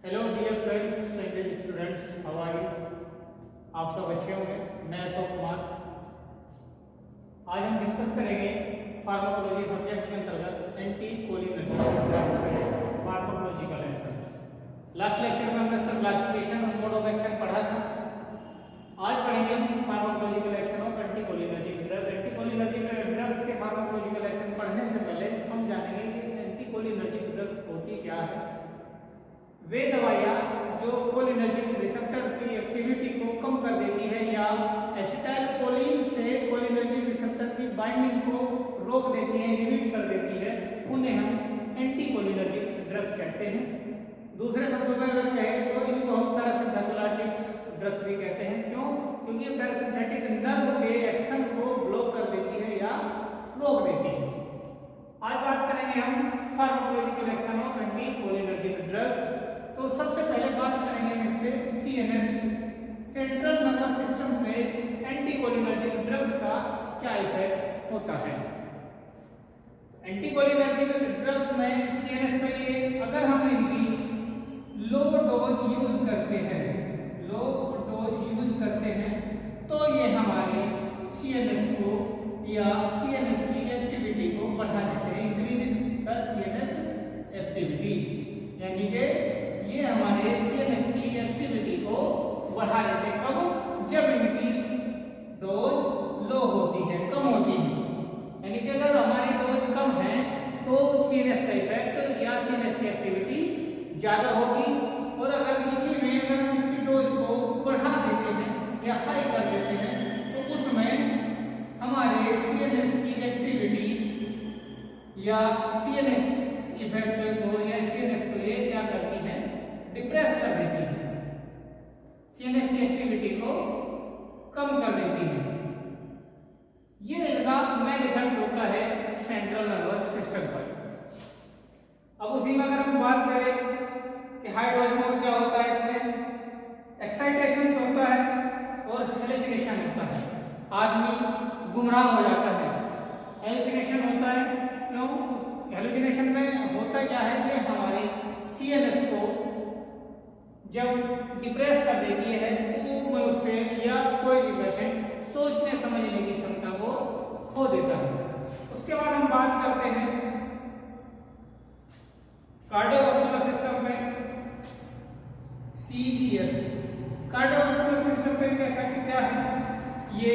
Hello dear friends and students, how are you? आप सब अच्छे होंगे। मैं अशोक कुमार। आज हम डिस्कस करेंगे फार्माकोलॉजी सब्जेक्ट के अंतर्गत anti cholinergic pharmacological action. Last lecture में हमने सब क्लासिफिकेशन और मोड ऑफ एक्शन पढ़ा था। आज पढ़ेंगे हम pharmacological action of anti cholinergic drug. Anti cholinergic drugs के फार्माकोलॉजिकल एक्शन पढ़ने से पहले हम जानेंगे कि एंटी कोलिनर्जिक ड्रग्स होती क्या है। वे दवाइयाँ जो कोलिनर्जिक रिसेप्टर्स की एक्टिविटी को कम कर देती है या एसिटाइलकोलिन से कोलिनर्जिक रिसेप्टर की बाइंडिंग को रोक देती है, इनहिबिट कर देती है, उन्हें हम एंटी कोलिनर्जिक ड्रग्स कहते हैं। दूसरे शब्दों में अगर कहें तो इनको हम पैरासिम्पैथोलाइटिक्स ड्रग्स भी कहते हैं। क्यों? क्योंकि ये पैरासिम्पैथिक नर्व के एक्शन को ब्लॉक कर देती है या रोक देती है। आज बात करेंगे हम pharmacological action of anti cholinergic drugs. तो सबसे पहले बात करेंगे हम इस पे सीएनएस, सेंट्रल नर्वस सिस्टम पे एंटी कोलिनर्जिक ड्रग्स का क्या इफेक्ट होता है। एंटी कोलिनर्जिक ड्रग्स में सीएनएस के लिए अगर हम इनकी लो डोज यूज करते हैं तो ये हमारे सीएनएस को या सीएनएस की एक्टिविटी को बढ़ा देते हैं, इंक्रीज द सीएनएस एक्टिविटी, यानी कि ये हमारे सीएनएस की एक्टिविटी को बढ़ा देते हैं। कब? जब इनकी डोज लो होती है, कम होती है। यानी कि अगर हमारी डोज कम है तो सीएनएस का इफेक्ट या सीएनएस की एक्टिविटी ज्यादा होगी, और अगर इसी में अगर हम इसकी डोज को बढ़ा देते हैं या हाई कर देते हैं तो उसमें हमारे सीएनएस की एक्टिविटी या सीएनएस इफेक्ट को या सीएनएस को ये क्या करती है, डिप्रेस कर देती है, सीएनएस की एक्टिविटी को कम कर देती है। ये इनका मेन इफेक्ट होता है सेंट्रल नर्वस सिस्टम पर। अब उसी में अगर हम बात करें कि हाई डोज में क्या होता है, इसमें एक्साइटेशन होता है और हेलुसिनेशन होता है, आदमी गुमराह हो जाता है। हेलुसिनेशन होता है, क्यों? हेलुसिनेशन में होता क्या है, ये हमारे सीएनएस को जब डिप्रेस कर देती है तो मनुष्य या कोई भी पेशेंट सोचने समझने की क्षमता को खो देता है। उसके बाद हम बात करते हैं कार्डियोवास्कुलर सिस्टम में, सीवीएस। कार्डियोवास्कुलर सिस्टम पे इफेक्ट क्या है? ये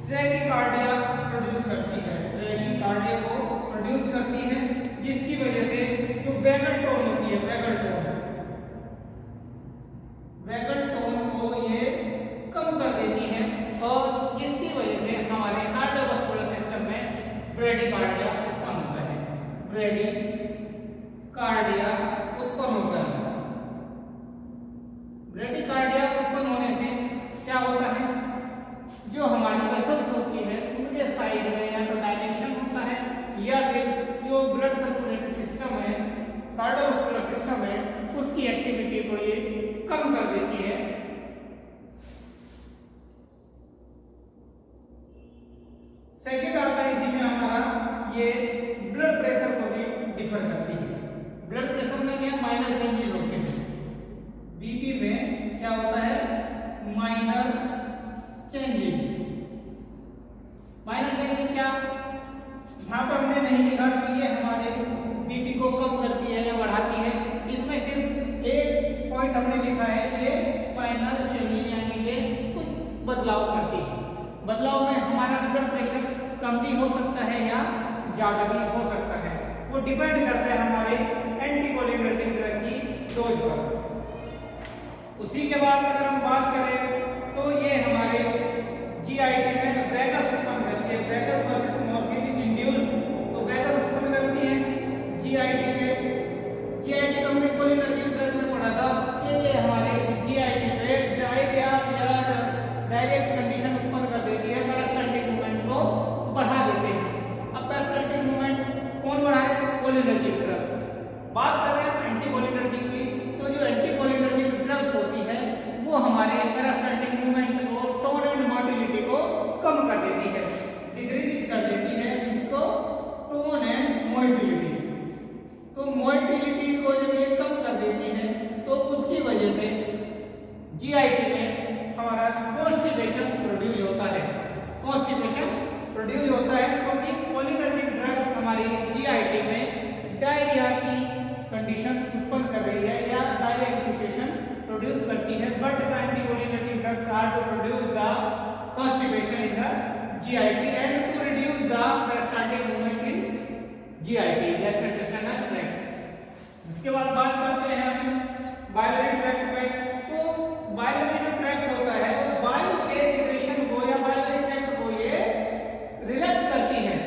ब्रैडीकार्डिया प्रोड्यूस करती है, ब्रैडीकार्डिया को प्रोड्यूस करती है, जिसकी वजह से जो वैगल टोन होती है, वैगल टोन को ये कम कर देती है, और जिसकी वजह से हमारे कार्डियोवास्कुलर सिस्टम में ब्रैडीकार्डिया उत्पन्न होता है, ब्रैडीकार्डिया उत्पन्न होता है। ब्रैडीकार्डिया उत्पन्न होने से क्या होता है, जो हमारी वेसल्स होती है उनके साइड में या तो डायलेशन होता है या फिर जो ब्लड सर्कुलेटरी सिस्टम है, कार्डियोवास्कुलर सिस्टम है, उसकी एक्टिविटी को ये कम कर देती है। सेकंड आता है इसी में हमारा, ये ब्लड प्रेशर को भी डिफर करती है। ब्लड प्रेशर में क्या माइनर चेंजेस होते हैं, बीपी में क्या होता है, माइनर चेंजेस। माइनर चेंजेस क्या, यहाँ पर हमने नहीं लिखा कि ये हमारे बीपी को कम करती है या बढ़ाती है, इसमें सिर्फ एक पॉइंट हमने लिखा है, ये माइनर चेंजेस, यानी कि कुछ बदलाव करती है। बदलाव में हमारा ब्लड प्रेशर कम भी हो सकता है या ज्यादा भी हो सकता है, वो डिपेंड करता है हमारे एंटी कोलिनर्जिक ड्रग की डोज पर। उसी के बाद अगर हम बात करें तो ये हमारे जीआईटी में वैगस उत्पन्न करती है, वैगस वर्सेस मॉर्फिन इंड्यूस्ड, तो वैगस उत्पन्न करती है जीआईटी में। जीआईटी में हमने कोलिनर्जिक ड्रग में पढ़ा था कि ये हमारे जीआईटी पे डायरिया या डायरेक्ट कंडीशन उत्पन्न कर देती है, पेरिस्टाल्टिक मूवमेंट को बढ़ा देते हैं। अब पेरिस्टाल्टिक मूवमेंट कौन बढ़ा देते हैं? Cholinergic drug. बात कर रहे हैं एंटी कोलिनर्जिक की, तो जो एंटी कोलिनर्जिक ड्रग्स होती है वो हमारे पेरिस्टाल्टिक मूवमेंट को, टोन एंड मोटिलिटी को कम कर देती है, डिक्रीज कर देती है, इसको टोन एंड मोटिलिटी। तो मोटिलिटी को जब ये कम कर देती start to produce the constipation in the GIT and to reduce the peristaltic movement in GIT, gastrointestinal tract। उसके बाद बात करते हैं हम बाइलरी ट्रैक्ट पे। तो बाइलरी जो ट्रैक्ट होता है वो बाइल के सिक्रेशन को या बाइलरी ट्रैक्ट को ये रिलैक्स करती है।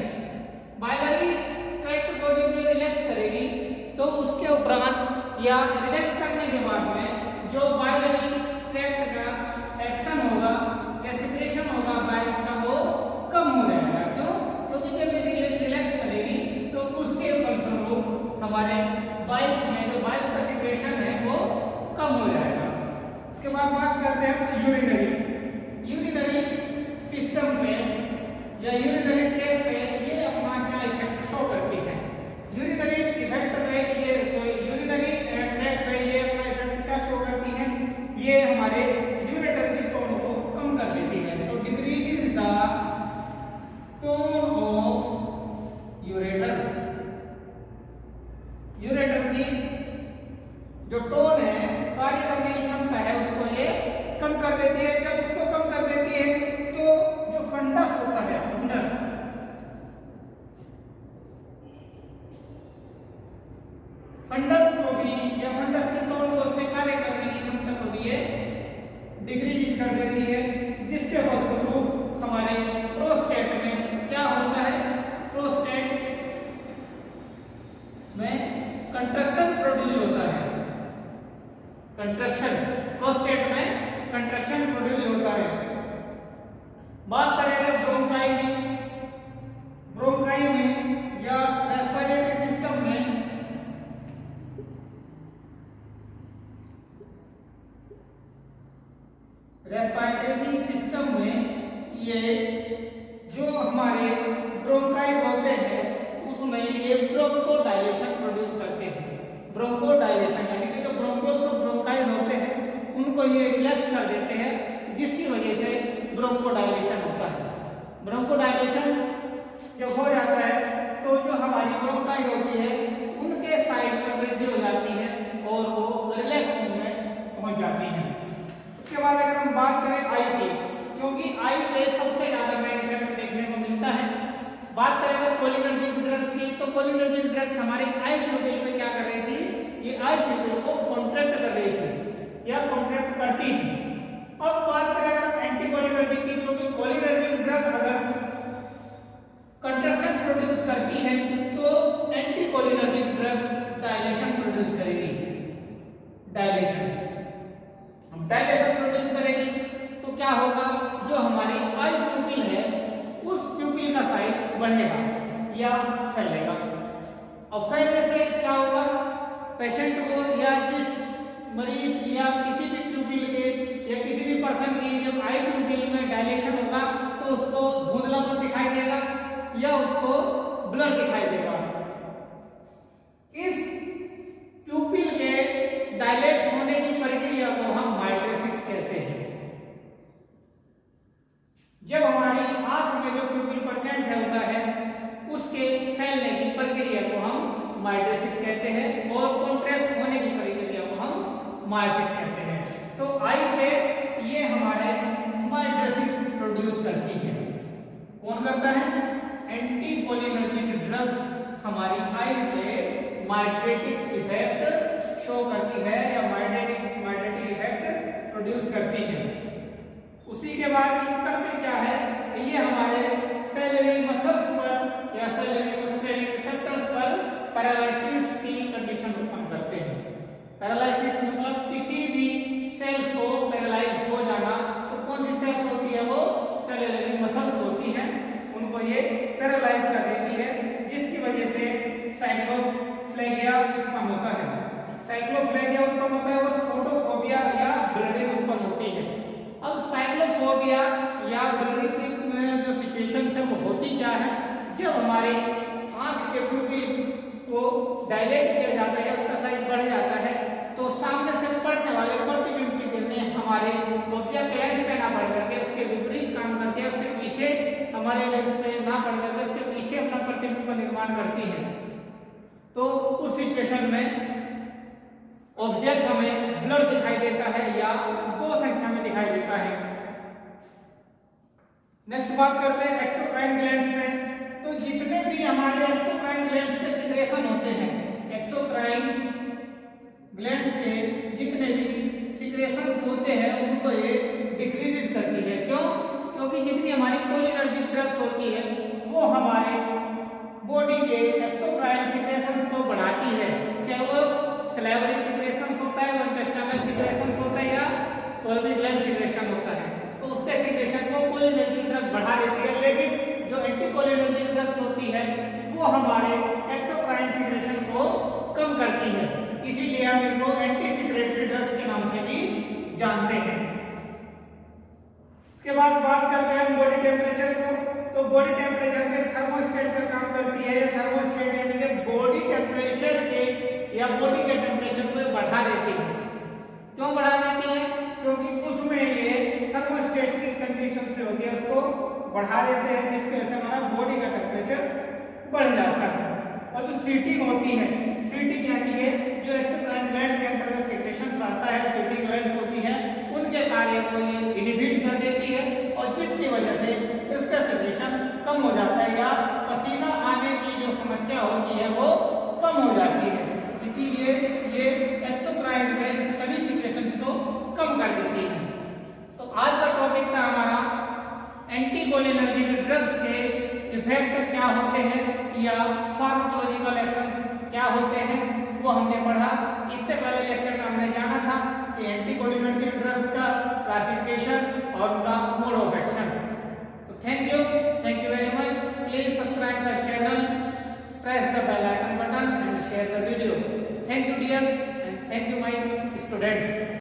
बाइलरी ट्रैक्ट को जब ये रिलैक्स करेगी तो उसके उपरांत या रिलैक्स करने के बाद में जो बाइलरी ट्रैक्ट का एक्शन होगा या सिक्रेशन होगा बाइल्स का वो कम हो जाएगा। क्यों? क्योंकि जब ये रिलैक्स करेगी तो उसके फलस्वरूप हमारे बाइल्स में जो बाइल्स का सिक्रेशन है वो कम हो जाएगा। उसके बाद बात करते हैं यूरिनरी सिस्टम पे या यूरिनरी ट्रैक्ट पे ये अपना क्या इफेक्ट शो करती है। यूरिनरी इफेक्ट पे ये यूरिनरी ट्रैक्ट पे ये अपना इफेक्ट क्या शो करती है, ये हमारे यूरेटर की टोन को कम कर देती है। तो decrease the tone of ureter, ureter की जो टोन है, कार्य करने की क्षमता है, उसको ये कम कर देती है। जब उसको कम कर देती है तो जो फंडस होता है, फंडस को भी या फंडस की टोन को उसके कार्य करने की क्षमता को भी ये डिक्रीज कर देती है, जिसके फलस्वरूप हमारे प्रोस्टेट में क्या होता है, प्रोस्टेट में कंट्रक्शन प्रोड्यूस होता है। कंट्रक्शन, प्रोस्टेट में कंट्रक्शन प्रोड्यूस होता है। बात करेंगे ब्रोंकाई में, ब्रोंकाई में या रेस्पिरेटरी सिस्टम में रेस्पिरेटरी सिस्टम में ये जो हमारे ब्रोंकाइज होते हैं उसमें ये ब्रोंकोडायलेशन प्रोड्यूस करते हैं। ब्रोंकोडायलेशन यानी कि जो ब्रोंकोल्स और ब्रोंकाइज होते हैं उनको ये रिलैक्स कर देते हैं, जिसकी वजह से ब्रोंकोडायलेशन होता है। ब्रोंकोडायलेशन जब हो जाता है तो जो हमारी ब्रोंकाई होती है उनके साइज में वृद्धि हो जाती है और वो रिलैक्स में पहुंच जाती है। उसके बाद अगर हम बात करें आई की, क्योंकि आई पे सबसे ज्यादा मैनिफेस्ट देखने को मिलता है। बात करेंगे कोलिनर्जिक ड्रग्स की, तो कोलिनर्जिक ड्रग्स हमारे आई प्यूपिल पे क्या कर रही थी, ये आई प्यूपिल को कॉन्ट्रैक्ट कर रही थी या कॉन्ट्रैक्ट करती थी। अब बात करें अगर एंटीकोलिनर्जिक की, क्योंकि कोलिनर्जिक ड्रग अगर कंट्रैक्शन प्रोड्यूस करती है तो एंटीकोलिनर्जिक ड्रग डायलेशन प्रोड्यूस करेगी। डायलेशन प्रोड्यूस करेगी तो क्या होगा, जो हमारी आई प्यूपिल है उस प्यूपिल का साइज बढ़ेगा या फैलेगा। और फैलने से क्या होगा, पेशेंट को या जिस मरीज या किसी भी प्यूपिल के या किसी भी पर्सन की जब आई प्यूपिल में डायलेशन होगा तो उसको धुंधलापन दिखाई देगा या उसको ब्लर दिखाई देगा। इस प्यूपिल के डायलेट होने की प्रक्रिया को हम माइटोसिस कहते हैं। जब हमारी आंख में जो प्यूपिल प्रेजेंट होता है उसके फैलने की प्रक्रिया को हम माइटोसिस कहते हैं और कॉन्ट्रैक्ट होने की प्रक्रिया को हम मायोसिस कहते हैं। तो आई पे ये हमारे माइटोसिस प्रोड्यूस करती है। कौन करता है, एंटीकोलिनर्जिक ड्रग्स हमारी आई पे माइटोटिक इफेक्ट शो करती है या माइटोटिक इफेक्ट प्रोड्यूस करती है। उसी के बाद करते क्या है, ये हमारे सेलुलर मसल्स पर या सेलुलर मस्कुलर रिसेप्टर्स पर पैरालिसिस की कंडीशन उत्पन्न करते हैं। पैरालिसिस मतलब किसी भी सेल्स को पैरालाइज हो जाना। तो कौन सी सेल्स होती है, वो सेलुलर मसल्स होती हैं, उनको ये पैरालाइज कर देती है, जिसकी वजह से साइक्लोप्लेगिया उत्पन्न होता है। साइक्लोप्लेगिया उत्पन्न होता है और फोटोफोबिया या ब्लडिंग उत्पन्न होती है। अब साइक्लोफोबिया या ब्लडिंग की जो सिचुएशन है वो होती क्या है, जब हमारे आंख के प्यूपिल को डायलेट किया जाता है, उसका साइज बढ़ जाता है, तो सामने से पड़ने वाले प्रतिबिंब की किरणें हमारे ऑब्जेक्ट लेंस पे ना पड़ करके उसके विपरीत काम करती है, उसके पीछे हमारे लेंस पे ना पड़ करके उसके पीछे अपना प्रतिबिंब का निर्माण करती है। तो उस सिचुएशन में ऑब्जेक्ट हमें ब्लर दिखाई देता है या दो संख्या में दिखाई देता है। नेक्स्ट बात करते हैं एक्सोक्राइन ग्लैंड्स में। तो जितने भी हमारे एक्सोक्राइन ग्लैंड्स के सिक्रेशन होते हैं, एक्सोक्राइन ग्लैंड्स के जितने भी सिक्रेशंस होते हैं उनको ये डिक्रीज करती है। क्यों? क्योंकि जितनी हमारी कोलिनर्जिक ड्रग्स होती है वो हमारे बॉडी के एक्सोक्राइन सिक्रेशंस को बढ़ाती है, चाहे वो सलाइवरी सिक्रेशंस होता है, वो इंटेस्टाइनल सिक्रेशंस होता है या कोई भी ग्लैंड सिक्रेशन होता है, तो उसके सिक्रेशन को कोलिनर्जिक ड्रग बढ़ा देती है। लेकिन जो एंटीकोलिनर्जिक ड्रग्स होती है वो हमारे एक्सोक्राइन सिक्रेशन को कम करती है, इसीलिए हम इनको एंटी सिक्रेटरी ड्रग्स के नाम से भी जानते हैं। उसके बाद बात करते हैं बॉडी टेम्परेचर को। तो बॉडी टेम्परेचर में थर्मोस्टेट का काम करती है। ये थर्मोस्टेट यानी कि बॉडी टेम्परेचर के या बॉडी के टेम्परेचर को बढ़ा देती है। क्यों बढ़ा देती है? क्योंकि उसमें ये थर्मोस्टेट की कंडीशन से होती है, उसको बढ़ा देते हैं, जिसकी वजह से हमारा बॉडी का टेम्परेचर बढ़ जाता है। और जो सीटिंग होती है, सीटिंग यानी कि जो एक्सोक्राइन ग्लैंड के अंतर्गत सिक्रेशंस आता है, सीटिंग ग्लैंड्स होती है, उनके कार्य को ये इनहिबिट कर देती है और जिसकी वजह से इसका सिक्रेशन कम हो जाता है या पसीना आने की जो समस्या होती है वो कम हो जाती है। इसीलिए ये एक्सोक्राइन ग्लैंड सभी सिक्रेशंस को कम कर देती है। तो आज का टॉपिक था हमारा एंटीकोलिनर्जिक ड्रग्स के इफेक्ट क्या होते हैं या फार्माकोलॉजिकल एक्शंस क्या होते हैं, वो हमने पढ़ा। इससे पहले लेक्चर में हमने जाना था कि एंटीकोलिनर्जिक ड्रग्स का क्लासिफिकेशन और उनका मोड ऑफ एक्शन। तो thank you very much. Please subscribe the channel, press the bell icon button and share the video. Thank you dears and thank you my students.